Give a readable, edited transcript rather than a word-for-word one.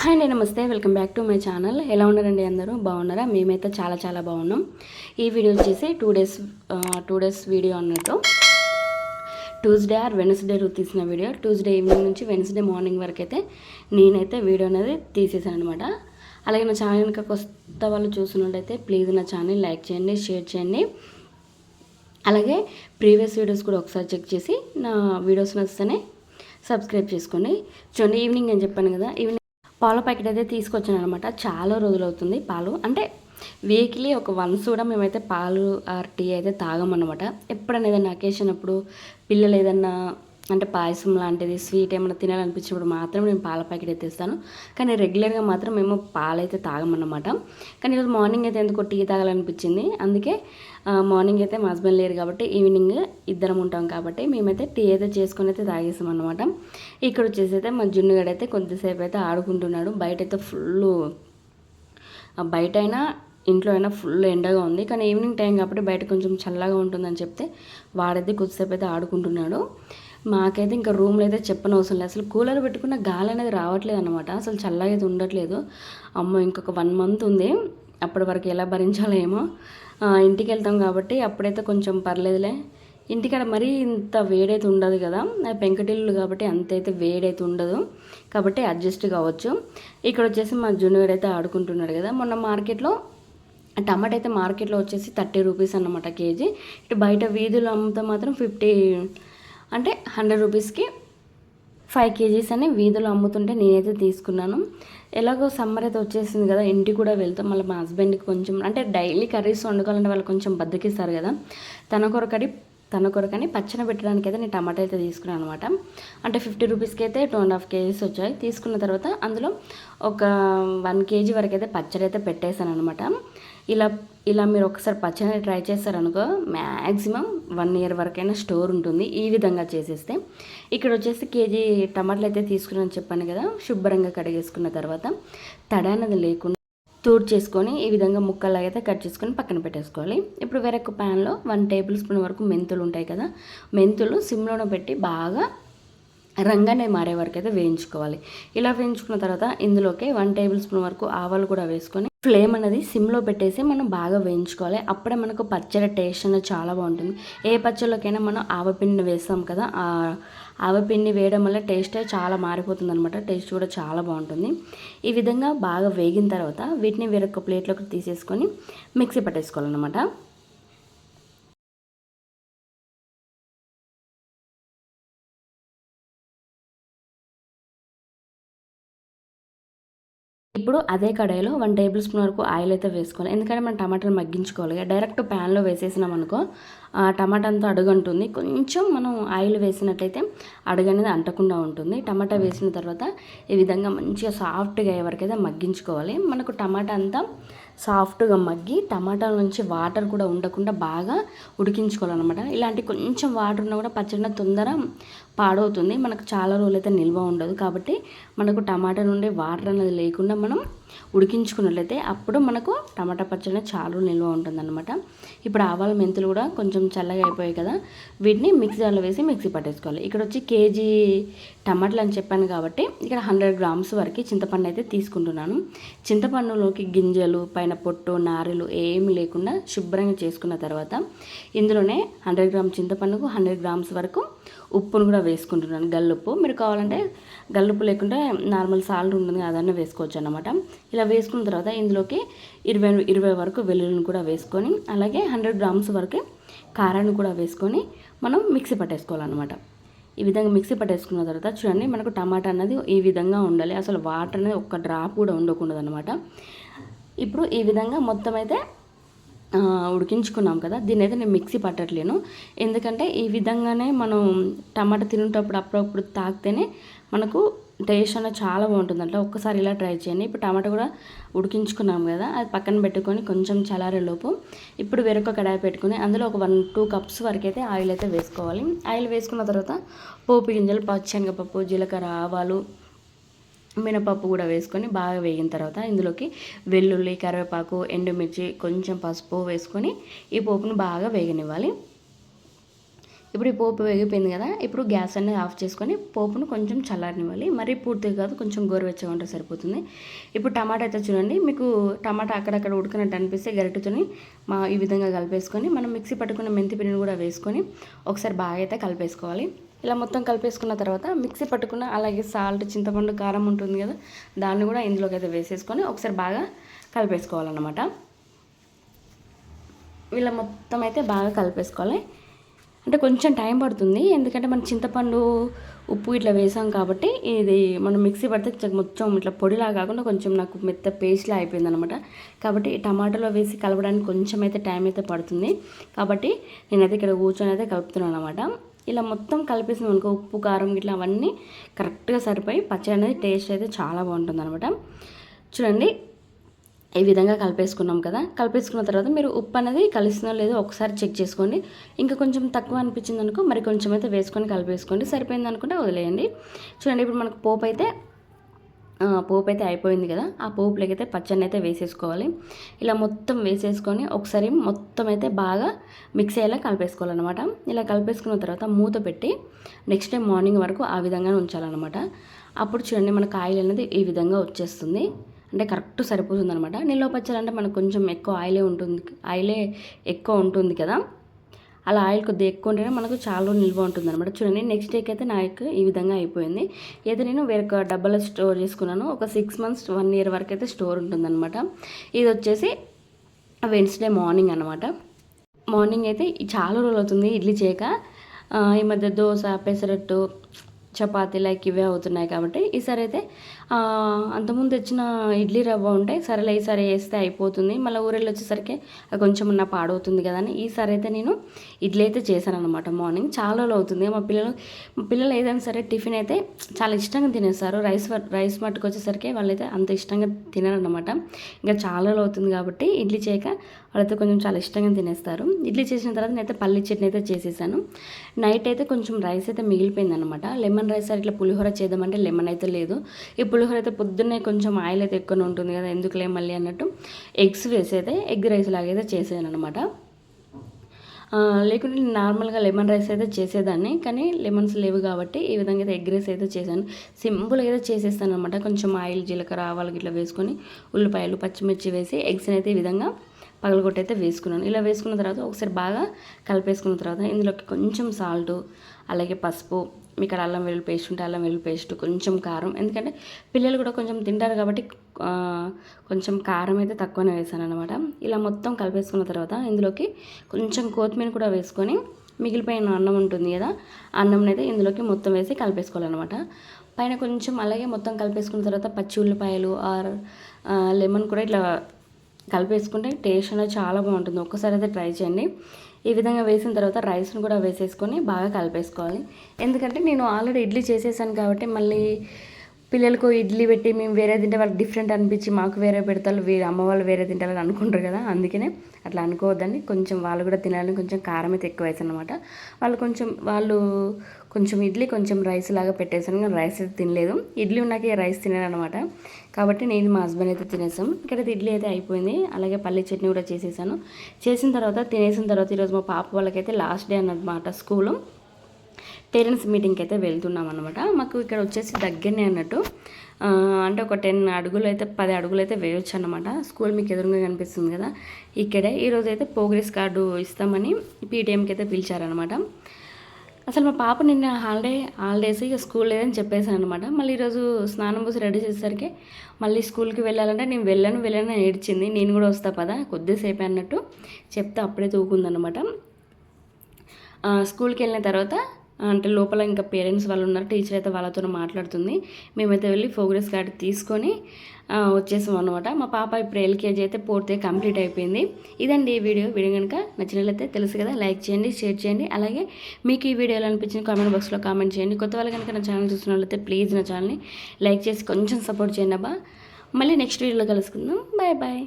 Hi అండి, నమస్తే. Welcome back to my channel. ఎలా ఉన్నారండి? అందరూ బాగున్నారా? మేమైతే చాలా చాలా బాగున్నాం. ఈ వీడియో వచ్చేసి టూ డేస్ వీడియో అన్నట్టు. ట్యూస్డే ఆర్ వెన్స్డే రోజు తీసిన వీడియో. ట్యూస్డే ఈవినింగ్ నుంచి వెన్స్డే మార్నింగ్ వరకు అయితే నేనైతే వీడియో అనేది తీసేసాను అనమాట. అలాగే నా ఛానల్ కనుక కొత్త వాళ్ళు చూస్తున్నట్టయితే ప్లీజ్ నా ఛానల్ లైక్ చేయండి, షేర్ చేయండి. అలాగే ప్రీవియస్ వీడియోస్ కూడా ఒకసారి చెక్ చేసి నా వీడియోస్ నచ్చితేనే సబ్స్క్రైబ్ చేసుకోండి. చూడండి, ఈవినింగ్ నేను చెప్పాను కదా, ఈవినింగ్ పాల ప్యాకెట్ అయితే తీసుకొచ్చాను అనమాట. చాలా రోజులు అవుతుంది పాలు అంటే వీక్లీ ఒక వన్స్ కూడా మేమైతే పాలు ఆర్ టీ అయితే తాగమన్నమాట. ఎప్పుడైనా ఏదైనా అకేషన్ అప్పుడు పిల్లలు ఏదన్నా అంటే పాయసం లాంటిది స్వీట్ ఏమైనా తినాలనిపించినప్పుడు మాత్రం నేను పాల ప్యాకెట్ అయితే ఇస్తాను. కానీ రెగ్యులర్గా మాత్రం మేము పాలు అయితే తాగమన్నమాట. కానీ ఈరోజు మార్నింగ్ అయితే ఎందుకో టీ తాగాలనిపించింది. అందుకే మార్నింగ్ అయితే మా హస్బెండ్ లేరు కాబట్టి ఈవినింగ్ ఇద్దరం ఉంటాం కాబట్టి మేమైతే టీ అయితే చేసుకొని అయితే తాగేసాం అనమాట. ఇక్కడ వచ్చేసి అయితే మా జున్నుగడ అయితే కొద్దిసేపు అయితే ఆడుకుంటున్నాడు. బయట అయితే బయట అయినా ఇంట్లో అయినా ఫుల్ ఎండగా ఉంది. కానీ ఈవినింగ్ టైం కాబట్టి బయట కొంచెం చల్లగా ఉంటుందని చెప్తే వాడైతే కొద్దిసేపు అయితే ఆడుకుంటున్నాడు. మాకైతే ఇంకా రూమ్లో అయితే చెప్పనవసరం లేదు. అసలు కూలర్ పెట్టుకున్న గాలి అనేది రావట్లేదు అనమాట. అసలు చల్లగా అయితే ఉండట్లేదు. అమ్మో, ఇంకొక 1 మంత్ ఉంది. అప్పటి వరకు ఎలా భరించాలో ఏమో. ఇంటికి వెళ్తాం కాబట్టి అప్పుడైతే కొంచెం పర్లేదులే. ఇంటికాడ మరీ ఇంత వేడైతే ఉండదు కదా, పెంకటిల్లు కాబట్టి అంతైతే వేడైతే ఉండదు కాబట్టి అడ్జస్ట్ కావచ్చు. ఇక్కడ వచ్చేసి మా జూనియర్ అయితే ఆడుకుంటున్నాడు కదా. మొన్న మార్కెట్లో టమాటా అయితే మార్కెట్లో వచ్చేసి 30 రూపీస్ అన్నమాట కేజీ. ఇటు బయట వీధులు అమ్ముతా మాత్రం 50 అంటే 100 రూపీస్కి 5 కేజీస్ అని వీధులు అమ్ముతుంటే నేనైతే తీసుకున్నాను. ఎలాగో సమ్మర్ అయితే వచ్చేసింది కదా, ఇంటికి కూడా వెళ్తాం. మళ్ళీ మా హస్బెండ్కి కొంచెం అంటే డైలీ కర్రీస్ వండుకోవాలంటే వాళ్ళు కొంచెం బద్దకిస్తారు కదా, తన కొరకని పచ్చన పెట్టడానికి అయితే నేను టమాటా అయితే తీసుకున్నాను అనమాట. అంటే 50 రూపీస్కి అయితే 2.5 కేజీస్ వచ్చాయి. తీసుకున్న తర్వాత అందులో ఒక 1 కేజీ వరకు అయితే పచ్చడి అయితే పెట్టేశాను అనమాట. ఇలా మీరు ఒకసారి పచ్చడి ట్రై చేస్తారనుకో మ్యాక్సిమం 1 ఇయర్ వరకైనా స్టోర్ ఉంటుంది ఈ విధంగా చేసేస్తే. ఇక్కడ వచ్చేసి కేజీ టమాటాలు అయితే తీసుకున్నాను చెప్పాను కదా. శుభ్రంగా కడిగేసుకున్న తర్వాత తడానది లేకుండా చేసుకొని ఈ విధంగా ముక్కలాగా అయితే కట్ చేసుకొని పక్కన పెట్టేసుకోవాలి. ఇప్పుడు వేరొక ప్యాన్లో 1 టేబుల్ స్పూన్ వరకు మెంతులు ఉంటాయి కదా, మెంతులు సిమ్లోనే పెట్టి బాగా రంగానే మారే వరకు అయితే వేయించుకోవాలి. ఇలా వేయించుకున్న తర్వాత ఇందులోకి 1 టేబుల్ స్పూన్ వరకు ఆవాలు కూడా వేసుకొని ఫ్లేమ్ అనేది సిమ్లో పెట్టేసి మనం బాగా వేయించుకోవాలి. అప్పుడే మనకు పచ్చడి టేస్ట్ అనేది చాలా బాగుంటుంది. ఏ పచ్చడిలోకైనా మనం ఆవపిండి వేస్తాం కదా, ఆ ఆవపిండి వేయడం వల్ల టేస్ట్ చాలా మారిపోతుంది అనమాట. టేస్ట్ కూడా చాలా బాగుంటుంది. ఈ విధంగా బాగా వేగిన తర్వాత వీటిని వేరొక ప్లేట్లోకి తీసేసుకొని మిక్సీ పట్టేసుకోవాలన్నమాట. ఇప్పుడు అదే కడాయిలో 1 టేబుల్ స్పూన్ వరకు ఆయిల్ అయితే వేసుకోవాలి. ఎందుకంటే మనం టమాటాలు మగ్గించుకోవాలి. డైరెక్ట్ ప్యాన్లో వేసేసినాం అనుకో టమాటా అంతా అడుగంటుంది. కొంచెం మనం ఆయిల్ వేసినట్లయితే అడుగనేది అంటకుండా ఉంటుంది. టమాటా వేసిన తర్వాత ఈ విధంగా మంచిగా సాఫ్ట్గా అయ్యే వరకు అయితే మగ్గించుకోవాలి. మనకు టమాటా అంతా సాఫ్ట్గా మగ్గి టమాటాల నుంచి వాటర్ కూడా ఉండకుండా బాగా ఉడికించుకోవాలన్నమాట. ఇలాంటి కొంచెం వాటర్ ఉన్నా కూడా పచ్చడి తొందర పాడవుతుంది, మనకు చాలా రోజులు అయితే నిల్వ ఉండదు. కాబట్టి మనకు టమాటా నుండి వాటర్ అనేది లేకుండా మనం ఉడికించుకున్నట్లయితే అప్పుడు మనకు టమాటా పచ్చడి చాలా నిల్వ ఉంటుందన్నమాట. ఇప్పుడు ఆవాల మెంతులు కూడా కొంచెం చల్లగా అయిపోయాయి కదా, వీటిని మిక్సీ జార్లో వేసి మిక్సీ పట్టేసుకోవాలి. ఇక్కడ వచ్చి కేజీ టమాటాలు అని చెప్పాను కాబట్టి ఇక్కడ 100 గ్రామ్స్ వరకు చింతపండు అయితే తీసుకుంటున్నాను. చింతపండులోకి గింజలు పైన పొట్టు నారులు ఏమి లేకుండా శుభ్రంగా చేసుకున్న తర్వాత ఇందులోనే 100 గ్రామ్ చింతపండుకు 100 గ్రామ్స్ వరకు ఉప్పును కూడా వేసుకుంటున్నాను. గల్లుప్పు, మీరు కావాలంటే గల్లుప్పు లేకుంటే నార్మల్ సాల్ట్ ఉంటుంది అదన్నీ వేసుకోవచ్చు అన్నమాట. ఇలా వేసుకున్న తర్వాత ఇందులోకి 20 వరకు వెల్లుల్లిని కూడా వేసుకొని అలాగే 100 గ్రామ్స్ వరకు కారాన్ని కూడా వేసుకొని మనం మిక్సీ పట్టేసుకోవాలన్నమాట. ఈ విధంగా మిక్సీ పట్టేసుకున్న తర్వాత చూడండి, మనకు టమాటా అన్నది ఈ విధంగా ఉండాలి. అసలు వాటర్ అనేది ఒక్క డ్రాప్ కూడా ఉండకూడదు అనమాట. ఇప్పుడు ఈ విధంగా మొత్తం అయితే ఉడికించుకున్నాం కదా, దీన్ని అయితే నేను మిక్సీ పట్టట్లేను. ఎందుకంటే ఈ విధంగానే మనం టమాటా తినేటప్పుడు అప్పుడప్పుడు తాకితేనే మనకు టేస్ట్ అనేది చాలా బాగుంటుంది. అంటే ఒక్కసారి ఇలా ట్రై చేయండి. ఇప్పుడు టమాటా కూడా ఉడికించుకున్నాం కదా, అది పక్కన పెట్టుకొని కొంచెం చల్లారేలోపు ఇప్పుడు వేరొక కడాయి పెట్టుకొని అందులో ఒక 1-2 కప్స్ వరకు అయితే ఆయిల్ అయితే వేసుకోవాలి. ఆయిల్ వేసుకున్న తర్వాత పోపు గింజలు, పచ్చిశనగపప్పు, జీలకర్ర, ఆవాలు, మినపప్పు కూడా వేసుకొని బాగా వేగిన తర్వాత ఇందులోకి వెల్లుల్లి, కరివేపాకు, ఎండుమిర్చి, కొంచెం పసుపు వేసుకొని ఈ పోపును బాగా వేగనివ్వాలి. ఇప్పుడు ఈ పోపు వేగిపోయింది కదా, ఇప్పుడు గ్యాస్ అనేది ఆఫ్ చేసుకొని పోపును కొంచెం చల్లారనివ్వాలి. మరీ పూర్తిగా కాదు, కొంచెం గోరువెచ్చగా ఉంటే సరిపోతుంది. ఇప్పుడు టమాటా అయితే చూడండి, మీకు టమాటా అక్కడక్కడ ఉడికినట్టు అనిపిస్తే గరిటెతోని ఈ విధంగా కలిపేసుకొని మనం మిక్సీ పట్టుకున్న మెంతి పిండిని కూడా వేసుకొని ఒకసారి బాగా అయితే కలిపేసుకోవాలి. ఇలా మొత్తం కలిపేసుకున్న తర్వాత మిక్సీ పట్టుకున్న అలాగే సాల్ట్, చింతపండు, కారం ఉంటుంది కదా, దాన్ని కూడా ఇందులోకి అయితే వేసేసుకొని ఒకసారి బాగా కలిపేసుకోవాలన్నమాట. ఇలా మొత్తం అయితే బాగా కలిపేసుకోవాలి. అంటే కొంచెం టైం పడుతుంది, ఎందుకంటే మనం చింతపండు, ఉప్పు ఇట్లా వేసాం కాబట్టి ఇది మనం మిక్సీ పడితే మొత్తం ఇట్లా పొడిలా కాకుండా కొంచెం నాకు మెత్త పేస్ట్లా అయిపోయింది అనమాట. కాబట్టి టమాటాలో వేసి కలపడానికి కొంచెం అయితే టైం అయితే పడుతుంది. కాబట్టి నేనైతే ఇక్కడ కూర్చొని అయితే కలుపుతున్నాను అనమాట. ఇలా మొత్తం కలిపేసినాం అనుకో, ఉప్పు, కారం ఇట్లా అవన్నీ కరెక్ట్గా సరిపోయి పచ్చడి అనేది టేస్ట్ అయితే చాలా బాగుంటుంది అనమాట. చూడండి, ఈ విధంగా కలిపేసుకున్నాం కదా. కలిపేసుకున్న తర్వాత మీరు ఉప్పు అనేది కలిసినా లేదో ఒకసారి చెక్ చేసుకోండి. ఇంకా కొంచెం తక్కువ అనిపించింది అనుకో మరి కొంచెం అయితే వేసుకొని కలిపేసుకోండి. సరిపోయింది అనుకుంటే వదిలేయండి. చూడండి, ఇప్పుడు మనకు పోపు అయితే అయిపోయింది కదా. ఆ పోపులోకి అయితే పచ్చడిని అయితే వేసేసుకోవాలి. ఇలా మొత్తం వేసేసుకొని ఒకసారి మొత్తం అయితే బాగా మిక్స్ అయ్యేలా కలిపేసుకోవాలన్నమాట. ఇలా కలిపేసుకున్న తర్వాత మూత పెట్టి నెక్స్ట్ డే మార్నింగ్ వరకు ఆ విధంగా ఉంచాలన్నమాట. అప్పుడు చూడండి, మన కాయలు అనేది ఈ విధంగా వచ్చేస్తుంది. అంటే కరెక్ట్ సరిపోతుంది అనమాట. నిల్వ పచ్చడి అంటే మనకు కొంచెం ఎక్కువ ఆయిలే ఎక్కువ ఉంటుంది కదా. అలా ఆయిల్ కొద్దిగా ఎక్కువ ఉంటేనే మనకు చాలా నిల్వ ఉంటుంది అనమాట. చూడండి, నెక్స్ట్ డేకి అయితే నాకు ఈ విధంగా అయిపోయింది. అయితే నేను వేరొక డబ్బాలో స్టోర్ చేసుకున్నాను. ఒక 6 months 1 year వరకు అయితే స్టోర్ ఉంటుందన్నమాట. ఇది వచ్చేసి వెన్స్డే మార్నింగ్ అనమాట. మార్నింగ్ అయితే చాలా రోజులు అవుతుంది ఇడ్లీ చేయక. ఈ మధ్య దోశ, పెసరట్టు, చపాతీ లైక్ ఇవే అవుతున్నాయి. కాబట్టి ఈసారి అయితే అంతకుముందు తెచ్చిన ఇడ్లీ రవ్వ ఉంటే సరేలే ఈసారి వేస్తే అయిపోతుంది, మళ్ళీ ఊరెళ్ళి వచ్చేసరికి అది కొంచెం ఉన్న పాడవుతుంది కదా అని ఈసారి అయితే నేను ఇడ్లీ అయితే చేశాను అనమాట. మార్నింగ్ చాలా అవుతుంది. మా పిల్లలు ఏదైనా సరే టిఫిన్ అయితే చాలా ఇష్టంగా తినేస్తారు. రైస్ మట్టుకు వచ్చేసరికి వాళ్ళైతే అంత ఇష్టంగా తినరనమాట. ఇంకా చాలా అవుతుంది కాబట్టి ఇడ్లీ చేయక వాళ్ళైతే కొంచెం చాలా ఇష్టంగా తినేస్తారు. ఇడ్లీ చేసిన తర్వాత నేనైతే పల్లి చట్నీ అయితే చేసేసాను. నైట్ అయితే కొంచెం రైస్ అయితే మిగిలిపోయింది అనమాట. లెమన్ రైస్ ఇట్లా పులిహోర చేద్దామంటే లెమన్ అయితే లేదు. ఈ పులిహోర అయితే పొద్దున్నే కొంచెం ఆయిల్ అయితే ఎక్కువ ఉంటుంది కదా, ఎందుకులే మళ్ళీ అన్నట్టు ఎగ్స్ వేసైతే ఎగ్ రైస్ లాగైతే చేసాను అనమాట. లేకుంటే నార్మల్గా లెమన్ రైస్ అయితే చేసేదాన్ని, కానీ లెమన్స్ లేవు కాబట్టి ఈ విధంగా అయితే ఎగ్ రైస్ అయితే చేశాను. సింపుల్గా అయితే చేసేస్తాను అనమాట. కొంచెం ఆయిల్, జీలకర్ర, ఆవాలు ఇట్లా వేసుకొని ఉల్లిపాయలు, పచ్చిమిర్చి వేసి ఎగ్స్ని అయితే ఈ విధంగా పగలగొట్టి అయితే వేసుకున్నాను. ఇలా వేసుకున్న తర్వాత ఒకసారి బాగా కలిపేసుకున్న తర్వాత ఇందులోకి కొంచెం సాల్టు, అలాగే పసుపు, మీకు అల్లం వెల్లుల్లి పేస్ట్ ఉంటే అల్లం వెల్లుల్లి పేస్ట్, కొంచెం కారం, ఎందుకంటే పిల్లలు కూడా కొంచెం తింటారు కాబట్టి కొంచెం కారం అయితే తక్కువనే వేసాను అనమాట. ఇలా మొత్తం కలిపేసుకున్న తర్వాత ఇందులోకి కొంచెం కొత్తిమీర కూడా వేసుకొని మిగిలిపోయిన అన్నం ఉంటుంది కదా, అన్నం అయితే ఇందులోకి మొత్తం వేసి కలిపేసుకోవాలన్నమాట. పైన కొంచెం అలాగే మొత్తం కలిపేసుకున్న తర్వాత పచ్చి ఉల్లిపాయలు ఆర్ లెమన్ కూడా ఇట్లా కలిపేసుకుంటే టేస్ట్ అనేది చాలా బాగుంటుంది. ఒక్కసారి అయితే ట్రై చేయండి. ఈ విధంగా వేసిన తర్వాత రైస్ను కూడా వేసేసుకొని బాగా కలిపేసుకోవాలి. ఎందుకంటే నేను ఆల్రెడీ ఇడ్లీ చేసేసాను కాబట్టి మళ్ళీ పిల్లలకు ఇడ్లీ పెట్టి మేము వేరే తింటే వాళ్ళకి డిఫరెంట్ అనిపించి మాకు వేరే పెడతారు, అమ్మ వాళ్ళు వేరే తింటారని అనుకుంటారు కదా. అందుకనే అట్లా అనుకోవద్దని కొంచెం వాళ్ళు కూడా తినాలని కొంచెం కారం అయితే ఎక్కువ వేసాను అనమాట. వాళ్ళు కొంచెం ఇడ్లీ కొంచెం రైస్ లాగా పెట్టేసాను, కానీ రైస్ అయితే తినలేదు. ఇడ్లీ ఉన్నాకే రైస్ తినారనమాట. కాబట్టి నేను మా హస్బెండ్ అయితే తినేసాం. ఇక్కడైతే ఇడ్లీ అయితే అయిపోయింది. అలాగే పల్లి చట్నీ కూడా చేసేసాను. చేసిన తర్వాత తినేసిన తర్వాత ఈరోజు మా పాప వాళ్ళకైతే లాస్ట్ డే అన్నమాట స్కూలు. పేరెంట్స్ మీటింగ్కి అయితే వెళ్తున్నాం అనమాట. మాకు ఇక్కడ వచ్చేసి దగ్గరనే అన్నట్టు, అంటే ఒక 10 అడుగులు అయితే 10 అడుగులు అయితే వేయొచ్చు అనమాట. స్కూల్ మీకు ఎదురుగా కనిపిస్తుంది కదా, ఇక్కడే. ఈరోజు అయితే ప్రోగ్రెస్ కార్డు ఇస్తామని పీటీఎంకి అయితే పిలిచారనమాట. అసలు మా పాప నిన్న హాలిడేస్ ఇక స్కూల్ లేదని చెప్పేసాను అనమాట. మళ్ళీ ఈరోజు స్నానం పోసి రెడీ చేసేసరికి మళ్ళీ స్కూల్కి వెళ్ళాలంటే నేను వెళ్ళను ఏడ్చింది. నేను కూడా వస్తా పదా కొద్దిసేపే అన్నట్టు చెప్తే అప్పుడే తూకుందనమాట. స్కూల్కి వెళ్ళిన తర్వాత అంటే లోపల ఇంకా పేరెంట్స్ వాళ్ళు ఉన్నారు, టీచర్ అయితే వాళ్ళతో మాట్లాడుతుంది. మేమైతే వెళ్ళి ప్రోగ్రెస్ కార్డు తీసుకొని వచ్చేసాం అనమాట. మా పాప ఇప్పుడు ఎల్కేజీ అయితే పూర్తిగా కంప్లీట్ అయిపోయింది. ఇదండి ఈ వీడియో కనుక నచ్చినట్లయితే తెలుసు కదా, లైక్ చేయండి, షేర్ చేయండి. అలాగే మీకు ఈ వీడియోలో అనిపించిన కామెంట్ బాక్స్లో కామెంట్ చేయండి. కొత్త వాళ్ళు కనుక నా ఛానల్ చూస్తున్నట్లయితే ప్లీజ్ నా ఛానల్ని లైక్ చేసి కొంచెం సపోర్ట్ చేయండి అబ్బా. మళ్ళీ నెక్స్ట్ వీడియోలో కలుసుకుందాం. Bye bye.